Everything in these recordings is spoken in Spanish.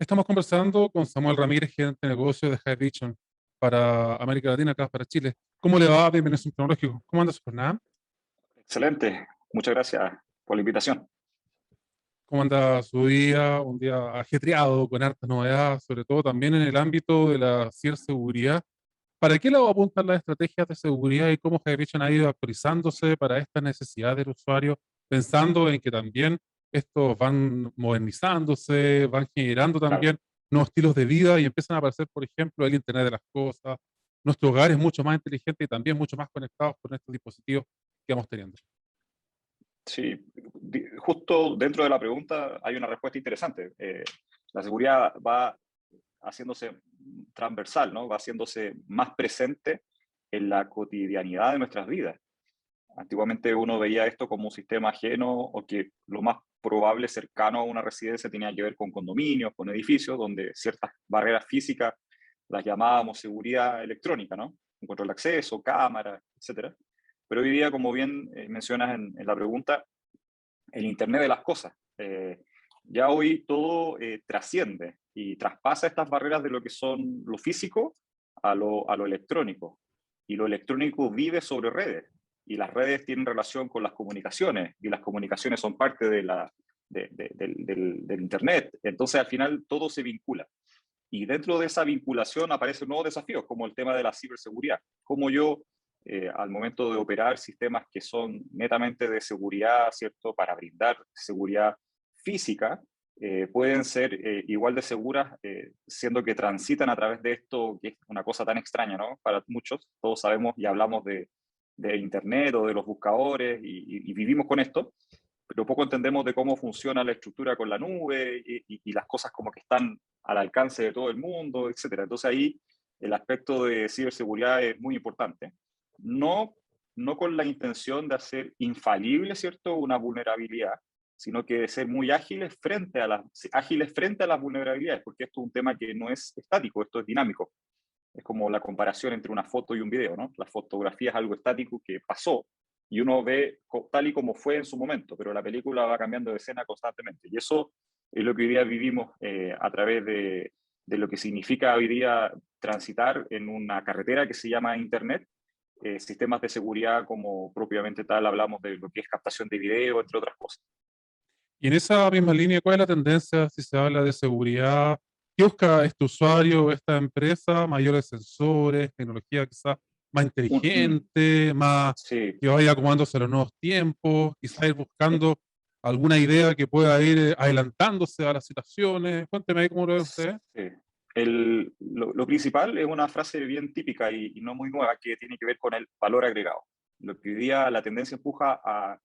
Estamos conversando con Samuel Ramírez, gerente de negocios de Haivision para América Latina, acá para Chile. ¿Cómo le va? Bienvenido a Centro Tecnológico. ¿Cómo anda su jornada? Excelente, muchas gracias por la invitación. ¿Cómo anda su día? Un día ajetreado, con hartas novedades, sobre todo también en el ámbito de la ciberseguridad. ¿Para qué lado apuntan las estrategias de seguridad y cómo Haivision ha ido actualizándose para estas necesidades del usuario, pensando en que también estos van modernizándose, van generando Claro, también nuevos estilos de vida y empiezan a aparecer, por ejemplo, el Internet de las cosas, nuestro hogar es mucho más inteligente y también mucho más conectados con estos dispositivos que vamos teniendo? sí, justo dentro de la pregunta hay una respuesta interesante. La seguridad va haciéndose transversal, ¿no? Va haciéndose más presente en la cotidianidad de nuestras vidas. Antiguamente uno veía esto como un sistema ajeno o que lo más probable cercano a una residencia tenía que ver con condominios, con edificios, donde ciertas barreras físicas las llamábamos seguridad electrónica, ¿no? Un control de acceso, cámaras, etcétera. Pero hoy día, como bien mencionas en la pregunta, el Internet de las cosas. Ya hoy todo trasciende y traspasa estas barreras de lo que son lo físico a lo electrónico. Y lo electrónico vive sobre redes. Y las redes tienen relación con las comunicaciones. Y las comunicaciones son parte del Internet. Entonces, al final, todo se vincula. Y dentro de esa vinculación aparecen nuevos desafíos, como el tema de la ciberseguridad. Cómo yo, al momento de operar sistemas que son netamente de seguridad, ¿cierto? Para brindar seguridad física, pueden ser igual de seguras, siendo que transitan a través de esto, que es una cosa tan extraña, ¿no? Para muchos, todos sabemos y hablamos de Internet o de los buscadores y vivimos con esto, pero poco entendemos de cómo funciona la estructura con la nube y las cosas como que están al alcance de todo el mundo, etcétera. Entonces ahí el aspecto de ciberseguridad es muy importante. No, no con la intención de hacer infalible, ¿cierto?, una vulnerabilidad, sino que de ser muy ágiles frente a las vulnerabilidades, porque esto es un tema que no es estático, esto es dinámico. Es como la comparación entre una foto y un video, ¿no? La fotografía es algo estático que pasó y uno ve tal y como fue en su momento, pero la película va cambiando de escena constantemente. Y eso es lo que hoy día vivimos a través de lo que significa hoy día transitar en una carretera que se llama Internet. Sistemas de seguridad como propiamente tal, hablamos de lo que es captación de video, entre otras cosas. Y en esa misma línea, ¿cuál es la tendencia si se habla de seguridad? ¿Qué busca este usuario, esta empresa? Mayores sensores, tecnología quizás más inteligente, más Sí, que vaya acomodándose a los nuevos tiempos, quizás ir buscando alguna idea que pueda ir adelantándose a las situaciones. Cuénteme ahí cómo lo ve usted. sí. Lo principal es una frase bien típica y no muy nueva que tiene que ver con el valor agregado. Lo que hoy día la tendencia empuja a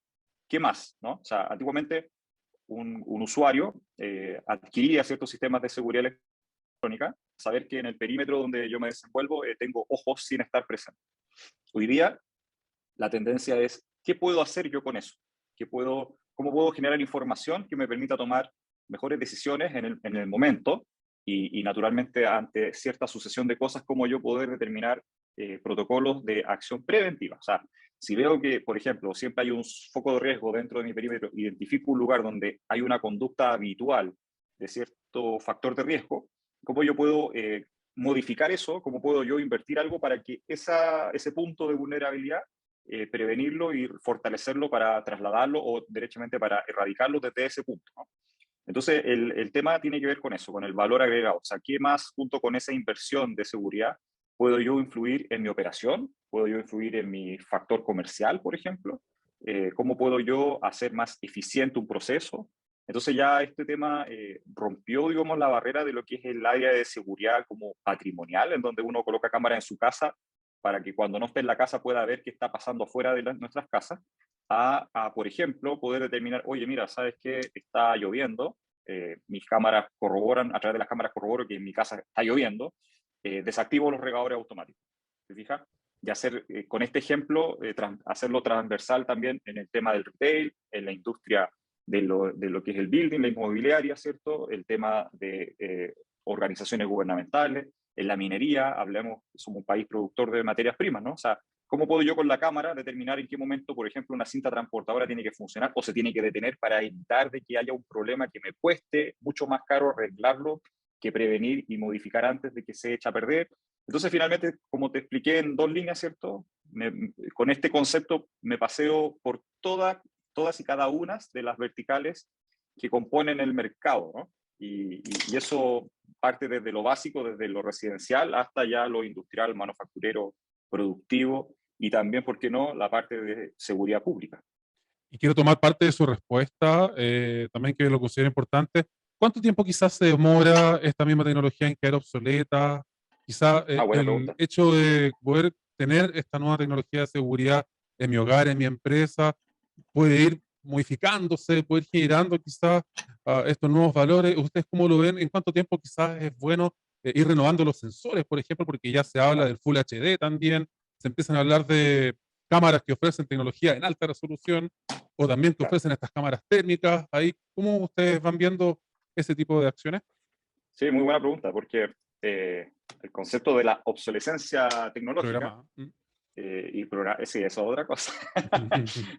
qué más, ¿no? O sea, antiguamente un usuario adquiría ciertos sistemas de seguridad electrónica, saber que en el perímetro donde yo me desenvuelvo tengo ojos sin estar presente. Hoy día la tendencia es, ¿qué puedo hacer yo con eso? ¿Cómo puedo generar información que me permita tomar mejores decisiones en el momento? Y naturalmente, ante cierta sucesión de cosas, cómo yo poder determinar protocolos de acción preventiva. O sea, si veo que, por ejemplo, siempre hay un foco de riesgo dentro de mi perímetro, identifico un lugar donde hay una conducta habitual de cierto factor de riesgo, ¿cómo yo puedo modificar eso? ¿Cómo puedo yo invertir algo para que ese punto de vulnerabilidad prevenirlo y fortalecerlo para trasladarlo o derechamente para erradicarlo desde ese punto, ¿no? Entonces, el tema tiene que ver con eso, con el valor agregado. O sea, ¿qué más junto con esa inversión de seguridad puedo yo influir en mi operación? ¿Puedo yo influir en mi factor comercial, por ejemplo? ¿Cómo puedo yo hacer más eficiente un proceso? Entonces ya este tema rompió, digamos, la barrera de lo que es el área de seguridad como patrimonial, en donde uno coloca cámara en su casa para que cuando no esté en la casa pueda ver qué está pasando fuera de nuestras casas, por ejemplo, poder determinar, oye, mira, ¿sabes qué? Está lloviendo, mis cámaras corroboran, a través de las cámaras corroboro que en mi casa está lloviendo, desactivo los regadores automáticos. ¿Te fijas? Y hacer, con este ejemplo, hacerlo transversal también en el tema del retail, en la industria de lo que es el building, la inmobiliaria, ¿cierto? El tema de organizaciones gubernamentales, en la minería, hablemos, somos un país productor de materias primas, ¿no? O sea, ¿cómo puedo yo con la cámara determinar en qué momento, por ejemplo, una cinta transportadora tiene que funcionar o se tiene que detener para evitar de que haya un problema que me cueste mucho más caro arreglarlo que prevenir y modificar antes de que se eche a perder. Entonces, finalmente, como te expliqué en dos líneas, ¿cierto? Con este concepto me paseo por todas y cada una de las verticales que componen el mercado, ¿no? Y eso parte desde lo básico, desde lo residencial, hasta ya lo industrial, manufacturero, productivo, y también, ¿por qué no?, la parte de seguridad pública. Y quiero tomar parte de su respuesta, también que lo considero importante. ¿Cuánto tiempo quizás se demora esta misma tecnología en quedar obsoleta? Quizás Buena el pregunta. hecho de poder tener esta nueva tecnología de seguridad en mi hogar, en mi empresa, puede ir modificándose, puede ir generando quizás estos nuevos valores. ¿Ustedes cómo lo ven? ¿En cuánto tiempo quizás es bueno ir renovando los sensores, por ejemplo? Porque ya se habla del Full HD también, se empiezan a hablar de cámaras que ofrecen tecnología en alta resolución o también que Claro. ofrecen estas cámaras térmicas. Ahí, ¿cómo ustedes van viendo ese tipo de acciones? Sí, muy buena pregunta, porque el concepto de la obsolescencia tecnológica Programada. sí, eso es otra cosa.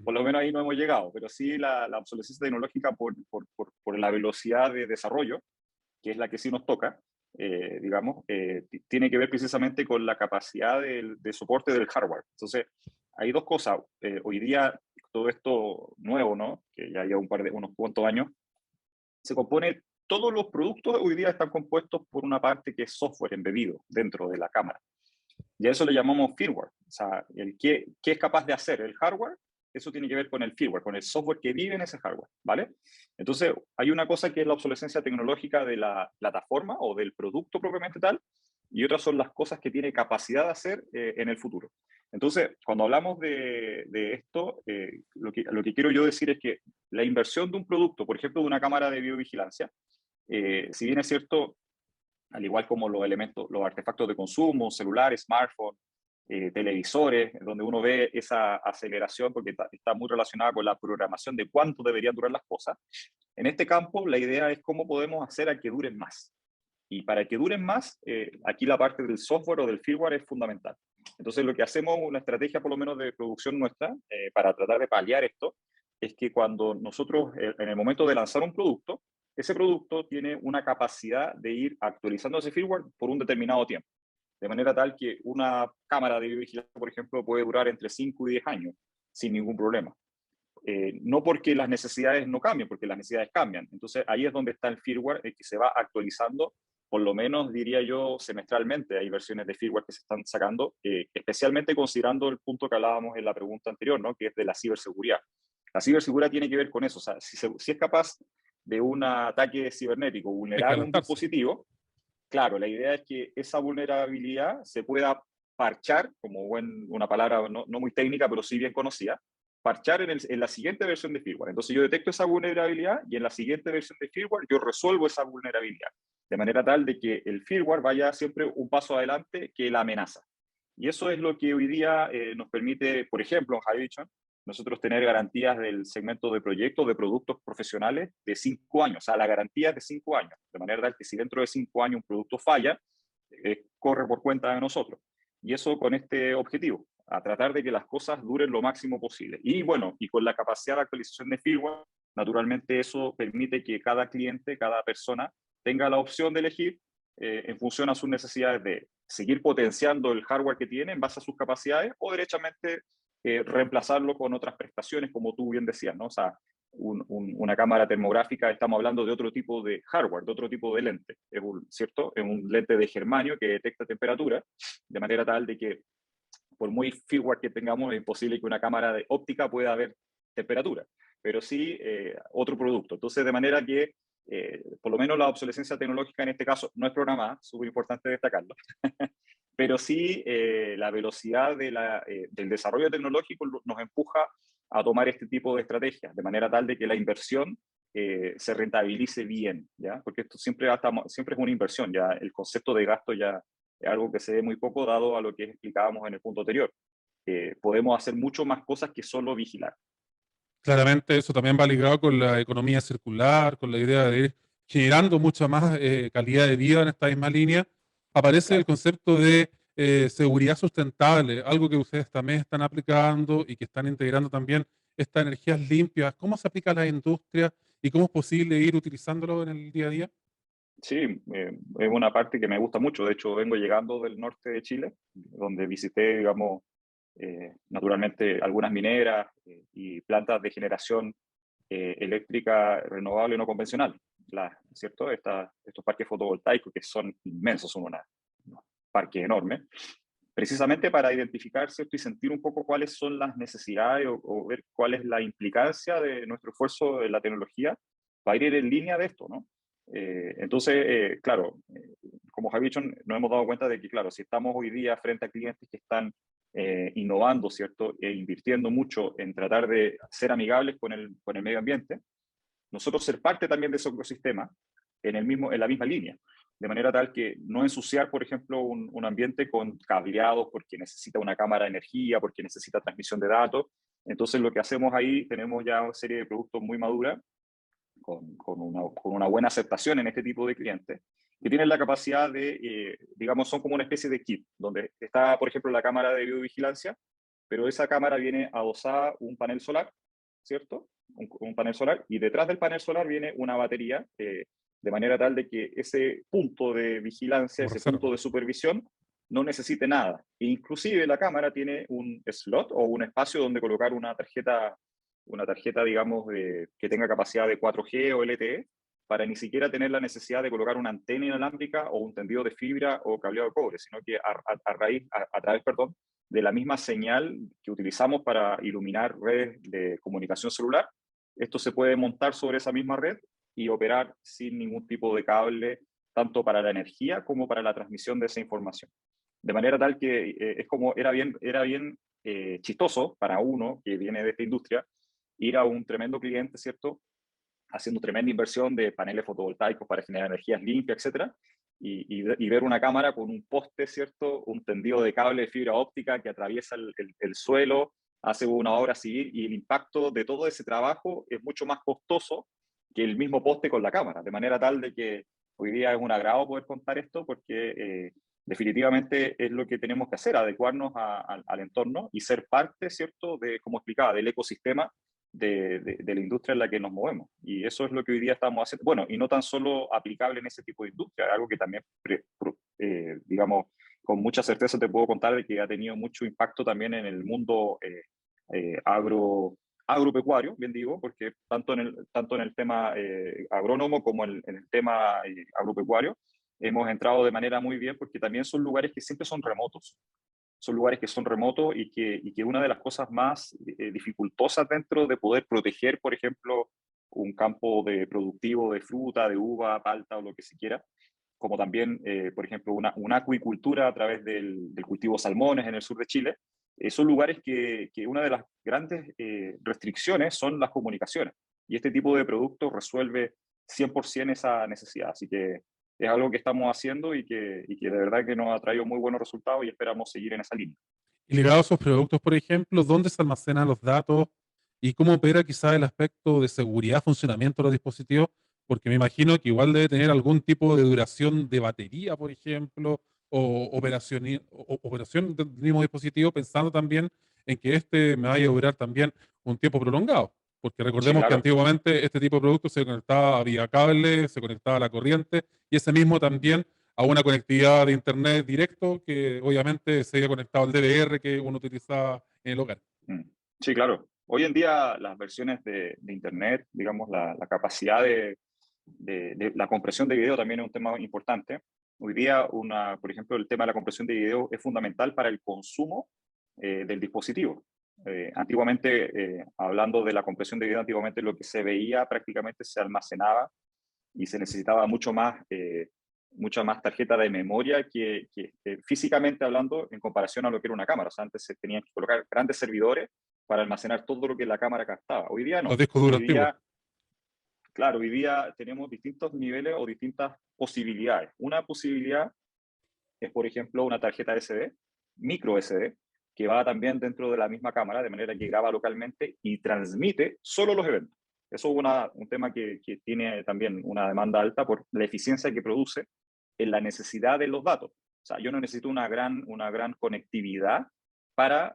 Por lo menos ahí no hemos llegado, pero sí la obsolescencia tecnológica por la velocidad de desarrollo, que es la que sí nos toca, digamos, tiene que ver precisamente con la capacidad de soporte del hardware. Entonces, hay dos cosas. Hoy día, todo esto nuevo, ¿no?, que ya lleva unos cuantos años, se compone, todos los productos hoy día están compuestos por una parte que es software embebido dentro de la cámara. Y a eso le llamamos firmware. O sea, ¿qué es capaz de hacer el hardware? Eso tiene que ver con el firmware, con el software que vive en ese hardware, ¿vale? Entonces, hay una cosa que es la obsolescencia tecnológica de la plataforma o del producto propiamente tal, y otras son las cosas que tiene capacidad de hacer en el futuro. Entonces, cuando hablamos de esto, lo que quiero yo decir es que la inversión de un producto, por ejemplo, de una cámara de videovigilancia, si bien es cierto, al igual como los elementos, los artefactos de consumo, celulares, smartphones, televisores, donde uno ve esa aceleración porque está muy relacionada con la programación de cuánto deberían durar las cosas. En este campo, la idea es cómo podemos hacer a que duren más. Y para que duren más, aquí la parte del software o del firmware es fundamental. Entonces, lo que hacemos, una estrategia por lo menos de producción nuestra, para tratar de paliar esto, es que cuando nosotros, en el momento de lanzar un producto, ese producto tiene una capacidad de ir actualizando ese firmware por un determinado tiempo. De manera tal que una cámara de videovigilancia, por ejemplo, puede durar entre 5 y 10 años sin ningún problema. No porque las necesidades no cambien, porque las necesidades cambian. Entonces, ahí es donde está el firmware, que se va actualizando, por lo menos diría yo semestralmente. Hay versiones de firmware que se están sacando, especialmente considerando el punto que hablábamos en la pregunta anterior, ¿no?, que es de la ciberseguridad. La ciberseguridad tiene que ver con eso. O sea, si es capaz de un ataque cibernético Hay que vulnerar un adaptarse. dispositivo, claro, la idea es que esa vulnerabilidad se pueda parchar, como una palabra no muy técnica, pero sí bien conocida, parchar en la siguiente versión de firmware. Entonces yo detecto esa vulnerabilidad y en la siguiente versión de firmware yo resuelvo esa vulnerabilidad, de manera tal de que el firmware vaya siempre un paso adelante que la amenaza. Y eso es lo que hoy día nos permite, por ejemplo, en Haivision, nosotros tener garantías del segmento de proyectos, de productos profesionales de 5 años. O sea, la garantía es de 5 años, de manera tal que si dentro de 5 años un producto falla, corre por cuenta de nosotros. Y eso con este objetivo, a tratar de que las cosas duren lo máximo posible. Y bueno, y con la capacidad de actualización de firmware, naturalmente eso permite que cada cliente, cada persona, tenga la opción de elegir en función a sus necesidades de seguir potenciando el hardware que tiene en base a sus capacidades o derechamente reemplazarlo con otras prestaciones, como tú bien decías, ¿no? O sea, una cámara termográfica, estamos hablando de otro tipo de hardware, de otro tipo de lente, ¿cierto? Es un lente de germanio que detecta temperatura, de manera tal de que por muy firmware que tengamos, es imposible que una cámara de óptica pueda ver temperatura, pero sí otro producto. Entonces, de manera que, por lo menos la obsolescencia tecnológica en este caso no es programada, súper importante destacarlo, pero sí la velocidad del desarrollo tecnológico nos empuja a tomar este tipo de estrategias, de manera tal de que la inversión se rentabilice bien, ¿ya? Porque esto siempre es una inversión, ya el concepto de gasto ya es algo que se ve muy poco dado a lo que explicábamos en el punto anterior. Podemos hacer mucho más cosas que solo vigilar. Claramente eso también va ligado con la economía circular, con la idea de ir generando mucha más calidad de vida en esta misma línea. Aparece el Claro. concepto de seguridad sustentable, algo que ustedes también están aplicando y que están integrando también estas energías limpias. ¿Cómo se aplica a la industria y cómo es posible ir utilizándolo en el día a día? Sí, es una parte que me gusta mucho. De hecho, vengo llegando del norte de Chile, donde visité, digamos, naturalmente algunas mineras y plantas de generación eléctrica renovable no convencional, ¿cierto? Estos parques fotovoltaicos que son inmensos, son unos parques enormes, precisamente para identificar, ¿cierto? Y sentir un poco cuáles son las necesidades o ver cuál es la implicancia de nuestro esfuerzo en la tecnología para ir en línea de esto, ¿no? Entonces, claro, como Javi dicho, nos hemos dado cuenta de que, claro, si estamos hoy día frente a clientes que están innovando, ¿cierto? E invirtiendo mucho en tratar de ser amigables con el medio ambiente, nosotros ser parte también de ese ecosistema en la misma línea, de manera tal que no ensuciar, por ejemplo, un ambiente con cableados porque necesita una cámara de energía, porque necesita transmisión de datos. Entonces, lo que hacemos ahí, tenemos ya una serie de productos muy maduras, con una buena aceptación en este tipo de clientes, que tienen la capacidad de, digamos, son como una especie de kit, donde está, por ejemplo, la cámara de videovigilancia, pero esa cámara viene adosada un panel solar, ¿cierto? Un panel solar, y detrás del panel solar viene una batería, de manera tal de que ese punto de vigilancia, como ese reserva. punto de supervisión, no necesite nada. E inclusive la cámara tiene un slot o un espacio donde colocar una tarjeta, digamos, que tenga capacidad de 4G o LTE, para ni siquiera tener la necesidad de colocar una antena inalámbrica o un tendido de fibra o cableado de cobre, sino que a través, perdón, de la misma señal que utilizamos para iluminar redes de comunicación celular, esto se puede montar sobre esa misma red y operar sin ningún tipo de cable, tanto para la energía como para la transmisión de esa información. De manera tal que es como era bien chistoso para uno que viene de esta industria ir a un tremendo cliente, ¿cierto? Haciendo tremenda inversión de paneles fotovoltaicos para generar energías limpias, etcétera, y ver una cámara con un poste, ¿cierto? Un tendido de cable de fibra óptica que atraviesa el suelo, hace una obra civil y el impacto de todo ese trabajo es mucho más costoso que el mismo poste con la cámara, de manera tal de que hoy día es un agrado poder contar esto porque definitivamente es lo que tenemos que hacer, adecuarnos al entorno y ser parte, ¿cierto? De, como explicaba, del ecosistema de la industria en la que nos movemos. Y eso es lo que hoy día estamos haciendo. Bueno, y no tan solo aplicable en ese tipo de industria, algo que también, digamos, con mucha certeza te puedo contar de que ha tenido mucho impacto también en el mundo agropecuario, bien digo, porque tanto en el tema agrónomo como en el tema agropecuario, hemos entrado de manera muy bien porque también son lugares que siempre son remotos, son lugares que son remotos y que una de las cosas más dificultosas dentro de poder proteger, por ejemplo, un campo productivo de fruta, de uva, palta o lo que se quiera, como también, por ejemplo, una acuicultura a través del cultivo de salmones en el sur de Chile, son lugares que una de las grandes restricciones son las comunicaciones. Y este tipo de producto resuelve 100% esa necesidad. Así que es algo que estamos haciendo y que de verdad que nos ha traído muy buenos resultados y esperamos seguir en esa línea. Y ligado a esos productos, por ejemplo, ¿dónde se almacenan los datos y cómo opera quizás el aspecto de seguridad, funcionamiento de los dispositivos? Porque me imagino que igual debe tener algún tipo de duración de batería, por ejemplo, o operación del mismo dispositivo, pensando también en que este me vaya a durar también un tiempo prolongado. Porque Sí, recordemos que claro. antiguamente este tipo de productos se conectaba vía cable, se conectaba a la corriente, y ese mismo también a una conectividad de internet directo que obviamente se había conectado al DVR que uno utilizaba en el hogar. Mm. Sí, claro. Hoy en día las versiones de Internet, digamos, la capacidad de la compresión de video también es un tema importante. Hoy día, por ejemplo, el tema de la compresión de video es fundamental para el consumo del dispositivo. Antiguamente, hablando de la compresión de video, antiguamente lo que se veía prácticamente se almacenaba y se necesitaba mucha más tarjeta de memoria que físicamente hablando en comparación a lo que era una cámara. O sea, antes se tenían que colocar grandes servidores para almacenar todo lo que la cámara captaba. Hoy día Los no. discos duros Hoy antiguos. día, claro, hoy día tenemos distintos niveles o distintas posibilidades. Una posibilidad es, por ejemplo, una tarjeta SD, micro SD, que va también dentro de la misma cámara, de manera que graba localmente y transmite solo los eventos. Eso es un tema que tiene también una demanda alta por la eficiencia que produce en la necesidad de los datos. O sea, yo no necesito una gran conectividad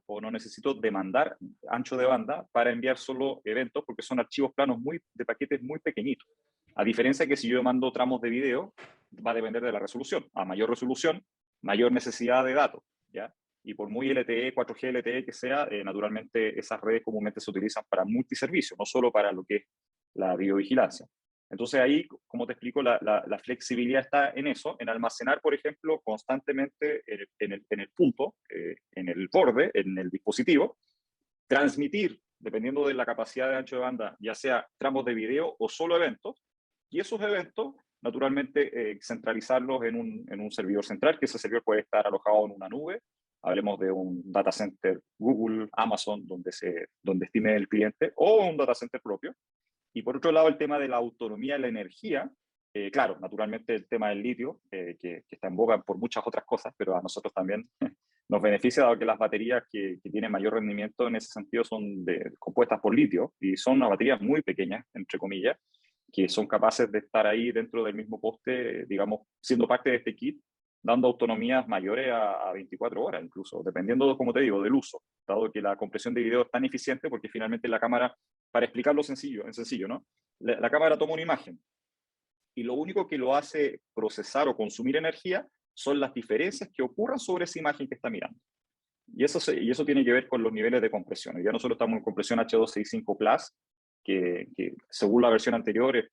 o no necesito demandar ancho de banda para enviar solo eventos, porque son archivos planos de paquetes muy pequeñitos. A diferencia que si yo mando tramos de video, va a depender de la resolución. A mayor resolución, mayor necesidad de datos, ¿ya? Y por muy LTE, 4G LTE que sea, naturalmente esas redes comúnmente se utilizan para multiservicios, no solo para lo que es la videovigilancia. Entonces ahí, como te explico, la flexibilidad está en eso, en almacenar, por ejemplo, constantemente en el punto, en el borde, en el dispositivo, transmitir, dependiendo de la capacidad de ancho de banda, ya sea tramos de video o solo eventos, y esos eventos, naturalmente, centralizarlos en un servidor central, que ese servidor puede estar alojado en una nube. Hablemos de un data center Google, Amazon, donde estime el cliente, o un data center propio. Y por otro lado, el tema de la autonomía de la energía, claro, naturalmente el tema del litio, que está en boga por muchas otras cosas, pero a nosotros también nos beneficia, dado que las baterías que tienen mayor rendimiento en ese sentido son compuestas por litio, y son unas baterías muy pequeñas, entre comillas, que son capaces de estar ahí dentro del mismo poste, digamos, siendo parte de este kit, dando autonomías mayores a 24 horas incluso, dependiendo, como te digo, del uso, dado que la compresión de video es tan eficiente porque finalmente la cámara, para explicarlo sencillo, en sencillo, ¿no? La cámara toma una imagen y lo único que lo hace procesar o consumir energía son las diferencias que ocurran sobre esa imagen que está mirando. Y eso tiene que ver con los niveles de compresión. Ya nosotros estamos en compresión H265 Plus, que según la versión anterior es,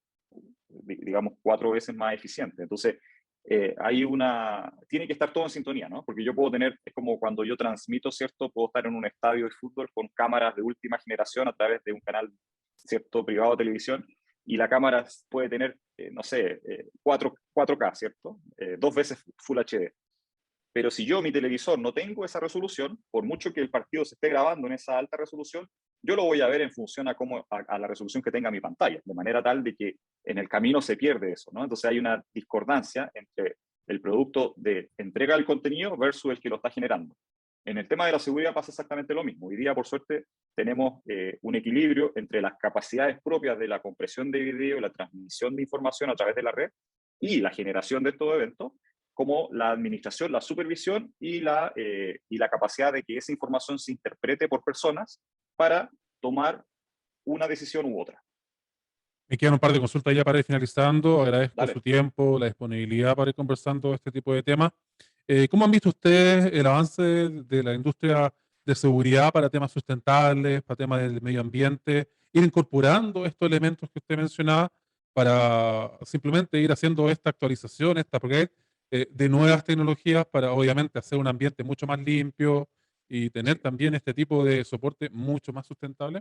digamos, 4 veces más eficiente. Entonces, tiene que estar todo en sintonía, ¿no? Porque yo puedo tener, es como cuando yo transmito, ¿cierto? Puedo estar en un estadio de fútbol con cámaras de última generación a través de un canal, ¿cierto? Privado de televisión, y la cámara puede tener, no sé, 4K, ¿cierto? 2 veces Full HD. Pero si yo, mi televisor, no tengo esa resolución, por mucho que el partido se esté grabando en esa alta resolución, yo lo voy a ver en función a la resolución que tenga mi pantalla, de manera tal de que en el camino se pierde eso, ¿no? Entonces hay una discordancia entre el producto de entrega del contenido versus el que lo está generando. En el tema de la seguridad pasa exactamente lo mismo. Hoy día, por suerte, tenemos un equilibrio entre las capacidades propias de la compresión de video, la transmisión de información a través de la red y la generación de estos eventos, como la administración, la supervisión y la capacidad de que esa información se interprete por personas para tomar una decisión u otra. Me quedan un par de consultas ya para ir finalizando. Agradezco su Dale. tiempo, la disponibilidad para ir conversando este tipo de temas. ¿Cómo han visto ustedes el avance de la industria de seguridad para temas sustentables, para temas del medio ambiente? Ir incorporando estos elementos que usted mencionaba para simplemente ir haciendo esta actualización, esta upgrade de nuevas tecnologías para obviamente hacer un ambiente mucho más limpio y tener Sí. también este tipo de soporte mucho más sustentable.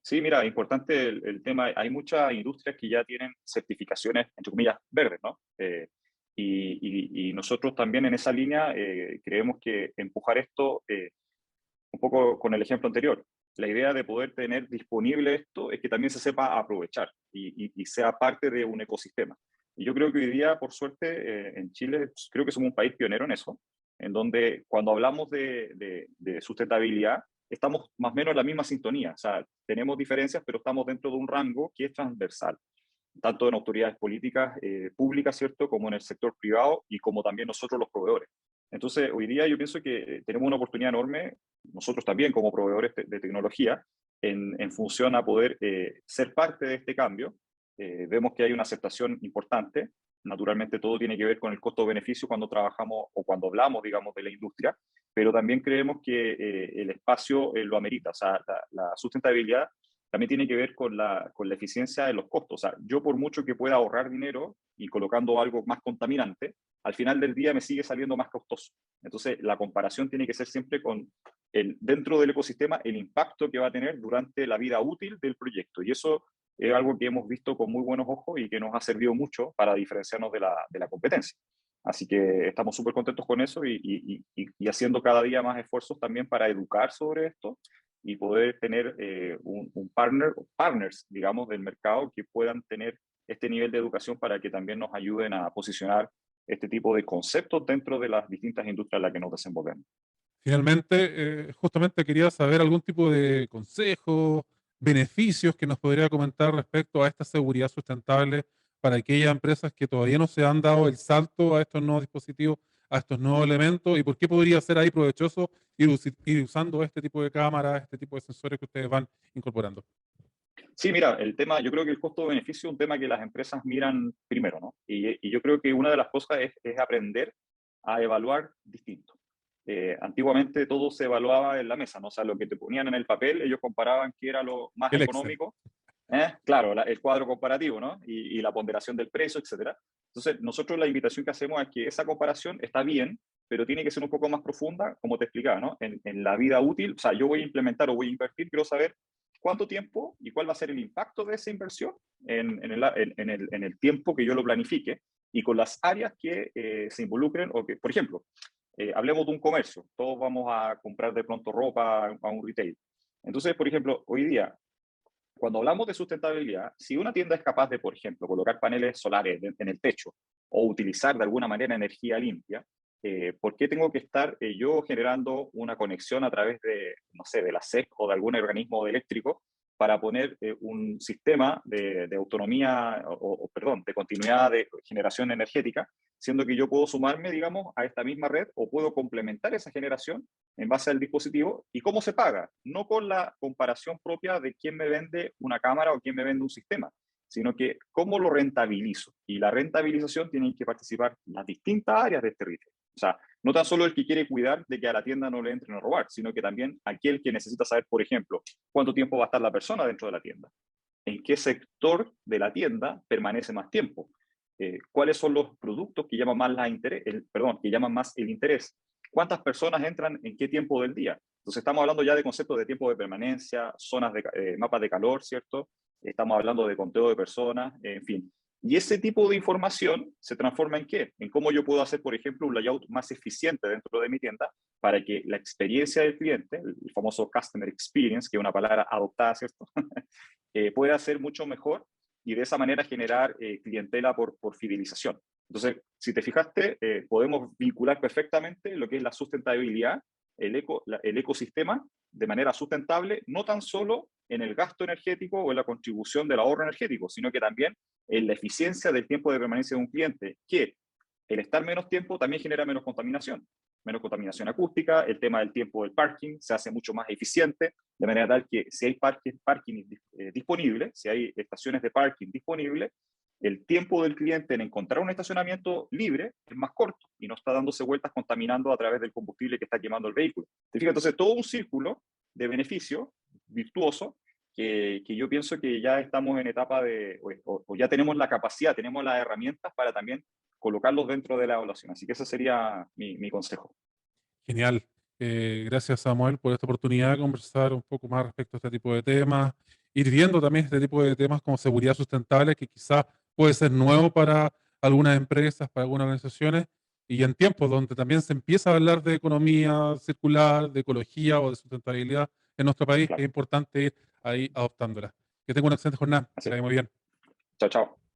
Sí, mira, importante el tema. Hay muchas industrias que ya tienen certificaciones, entre comillas, verdes, ¿no? Y nosotros también en esa línea creemos que empujar esto, un poco con el ejemplo anterior, la idea de poder tener disponible esto es que también se sepa aprovechar y sea parte de un ecosistema. Y yo creo que hoy día, por suerte, en Chile, creo que somos un país pionero en eso, en donde cuando hablamos de sustentabilidad, estamos más o menos en la misma sintonía. O sea, tenemos diferencias, pero estamos dentro de un rango que es transversal, tanto en autoridades políticas públicas, ¿cierto?, como en el sector privado y como también nosotros los proveedores. Entonces, hoy día yo pienso que tenemos una oportunidad enorme, nosotros también como proveedores de tecnología, en función a poder ser parte de este cambio. Vemos que hay una aceptación importante. Naturalmente todo tiene que ver con el costo-beneficio cuando trabajamos o cuando hablamos, digamos, de la industria, pero también creemos que el espacio lo amerita. O sea, la sustentabilidad también tiene que ver con la eficiencia de los costos. O sea, yo por mucho que pueda ahorrar dinero y colocando algo más contaminante, al final del día me sigue saliendo más costoso. Entonces, la comparación tiene que ser siempre con dentro del ecosistema el impacto que va a tener durante la vida útil del proyecto. Y eso es algo que hemos visto con muy buenos ojos y que nos ha servido mucho para diferenciarnos de la competencia. Así que estamos súper contentos con eso y haciendo cada día más esfuerzos también para educar sobre esto y poder tener un partners, digamos, del mercado que puedan tener este nivel de educación para que también nos ayuden a posicionar este tipo de conceptos dentro de las distintas industrias en las que nos desenvolvemos. Finalmente, justamente quería saber algún tipo de consejo, beneficios que nos podría comentar respecto a esta seguridad sustentable para aquellas empresas que todavía no se han dado el salto a estos nuevos dispositivos, a estos nuevos elementos, y por qué podría ser ahí provechoso ir usando este tipo de cámaras, este tipo de sensores que ustedes van incorporando. Sí, mira, el tema, yo creo que el costo-beneficio es un tema que las empresas miran primero, ¿no? Y yo creo que una de las cosas es aprender a evaluar distinto. Antiguamente todo se evaluaba en la mesa, ¿no? O sea, lo que te ponían en el papel, ellos comparaban qué era lo más El Excel. económico. Claro, el cuadro comparativo, ¿no? Y la ponderación del precio, etcétera. Entonces, nosotros la invitación que hacemos es que esa comparación está bien, pero tiene que ser un poco más profunda, como te explicaba, ¿no? En la vida útil, o sea, yo voy a implementar o voy a invertir, quiero saber cuánto tiempo y cuál va a ser el impacto de esa inversión en el tiempo que yo lo planifique y con las áreas que se involucren o que, por ejemplo, hablemos de un comercio, todos vamos a comprar de pronto ropa a un retail. Entonces, por ejemplo, hoy día cuando hablamos de sustentabilidad, si una tienda es capaz de, por ejemplo, colocar paneles solares en el techo o utilizar de alguna manera energía limpia, ¿por qué tengo que estar yo generando una conexión a través de, no sé, de la SEC o de algún organismo eléctrico para poner un sistema de autonomía perdón, de continuidad de generación energética, siendo que yo puedo sumarme, digamos, a esta misma red o puedo complementar esa generación en base al dispositivo y cómo se paga, no con la comparación propia de quién me vende una cámara o quién me vende un sistema, sino que cómo lo rentabilizo. Y la rentabilización tienen que participar las distintas áreas de este retail. O sea, no tan solo el que quiere cuidar de que a la tienda no le entren a robar, sino que también aquel que necesita saber, por ejemplo, cuánto tiempo va a estar la persona dentro de la tienda, en qué sector de la tienda permanece más tiempo, cuáles son los productos que llaman más, que llaman más el interés, cuántas personas entran en qué tiempo del día. Entonces estamos hablando ya de conceptos de tiempo de permanencia, zonas de mapas de calor, ¿cierto? Estamos hablando de conteo de personas, en fin. Y ese tipo de información se transforma en qué? En cómo yo puedo hacer, por ejemplo, un layout más eficiente dentro de mi tienda para que la experiencia del cliente, el famoso customer experience, que es una palabra adoptada, ¿cierto? Pueda ser mucho mejor y de esa manera generar clientela por fidelización. Entonces, si te fijaste, podemos vincular perfectamente lo que es la sustentabilidad, el ecosistema, de manera sustentable, no tan solo en el gasto energético o en la contribución del ahorro energético, sino que también en la eficiencia del tiempo de permanencia de un cliente, que el estar menos tiempo también genera menos contaminación acústica, el tema del tiempo del parking se hace mucho más eficiente, de manera tal que si hay parking disponible, si hay estaciones de parking disponibles, el tiempo del cliente en encontrar un estacionamiento libre es más corto y no está dándose vueltas contaminando a través del combustible que está quemando el vehículo. ¿Te fijas? Entonces, todo un círculo de beneficio virtuoso que yo pienso que ya estamos en etapa de, o ya tenemos la capacidad, tenemos las herramientas para también colocarlos dentro de la evaluación. Así que ese sería mi consejo. Genial. Gracias, Samuel, por esta oportunidad de conversar un poco más respecto a este tipo de temas, ir viendo también este tipo de temas como seguridad sustentable, que quizás puede ser nuevo para algunas empresas, para algunas organizaciones, y en tiempos donde también se empieza a hablar de economía circular, de ecología o de sustentabilidad en nuestro país, es Claro, importante ir ahí adoptándola. Que tenga una excelente jornada, que así la es. vaya muy bien. Chao, chao.